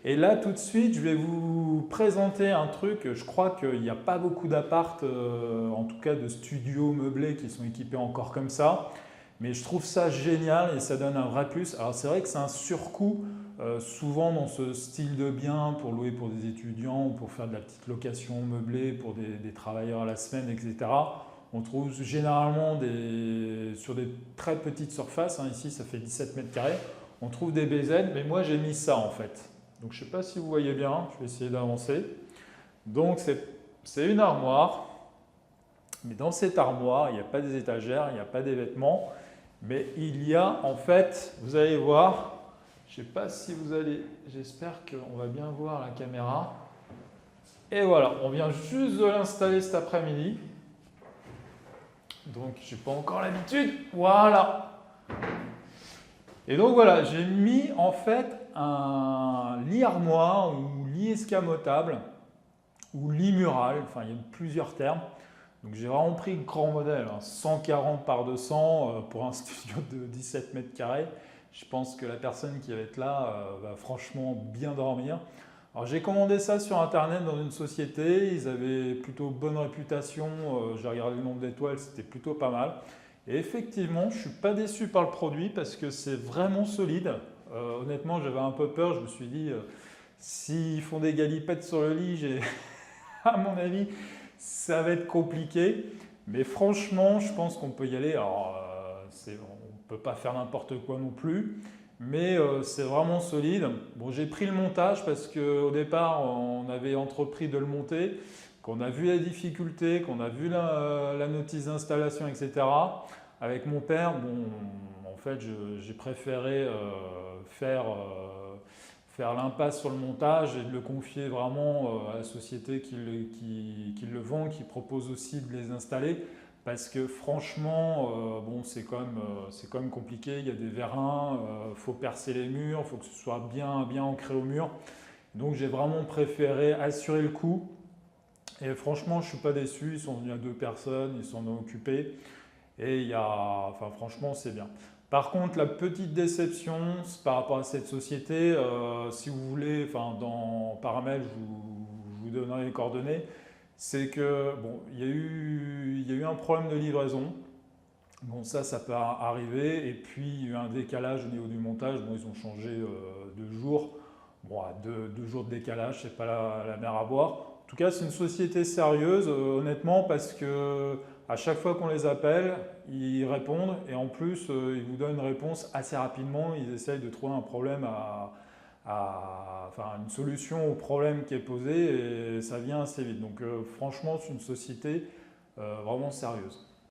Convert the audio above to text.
Et là, tout de suite, je vais vous présenter un truc. Je crois qu'il n'y a pas beaucoup d'appart, en tout cas de studios meublés qui sont équipés encore comme ça. Mais je trouve ça génial et ça donne un vrai plus. Alors c'est vrai que c'est un surcoût, souvent dans ce style de bien pour louer pour des étudiants ou pour faire de la petite location meublée pour des travailleurs à la semaine, etc. On trouve généralement sur des très petites surfaces, hein, ici ça fait 17 mètres carrés, on trouve des BZ, mais moi j'ai mis ça en fait. Donc je ne sais pas si vous voyez bien, je vais essayer d'avancer. Donc c'est une armoire, mais dans cette armoire, il n'y a pas des étagères, il n'y a pas des vêtements, mais il y a en fait, vous allez voir, je ne sais pas si vous allez, j'espère qu'on va bien voir la caméra. Et voilà, on vient juste de l'installer cet après-midi. Donc je n'ai pas encore l'habitude, voilà. Et donc voilà, j'ai mis en fait un lit armoire ou lit escamotable ou lit mural, enfin il y a plusieurs termes. Donc j'ai vraiment pris le grand modèle, hein, 140 par 200 pour un studio de 17 mètres carrés. Je pense que la personne qui va être là va franchement bien dormir. Alors j'ai commandé ça sur internet dans une société, ils avaient plutôt bonne réputation, j'ai regardé le nombre d'étoiles, c'était plutôt pas mal. Et effectivement, je ne suis pas déçu par le produit parce que c'est vraiment solide. Honnêtement, j'avais un peu peur, je me suis dit, s'ils font des galipettes sur le lit, à mon avis, ça va être compliqué. Mais franchement, je pense qu'on peut y aller. Alors, on ne peut pas faire n'importe quoi non plus, mais c'est vraiment solide. Bon, j'ai pris le montage parce qu'au départ, on avait entrepris de le monter, qu'on a vu la difficulté, qu'on a vu la notice d'installation, etc. Avec mon père, bon, en fait, j'ai préféré faire l'impasse sur le montage et de le confier vraiment à la société qui le vend, qui propose aussi de les installer. Parce que franchement, bon, c'est quand même compliqué, il y a des vérins, il faut percer les murs, il faut que ce soit bien, bien ancré au mur. Donc j'ai vraiment préféré assurer le coup. Et franchement, je ne suis pas déçu, ils sont venus à 2 personnes, ils s'en ont occupés. Et enfin, franchement, c'est bien. Par contre, la petite déception c'est par rapport à cette société, si vous voulez, enfin, dans paramètres, je vous donnerai les coordonnées, c'est que bon, il y a eu un problème de livraison. Bon, ça peut arriver. Et puis, il y a eu un décalage au niveau du montage. Bon, ils ont changé de jour. Bon, à 2 jours de décalage, c'est pas la mer à boire. En tout cas, c'est une société sérieuse, honnêtement, parce que à chaque fois qu'on les appelle, ils répondent et en plus, ils vous donnent une réponse assez rapidement. Ils essayent de trouver un problème enfin, une solution au problème qui est posé et ça vient assez vite. Donc, franchement, c'est une société vraiment sérieuse.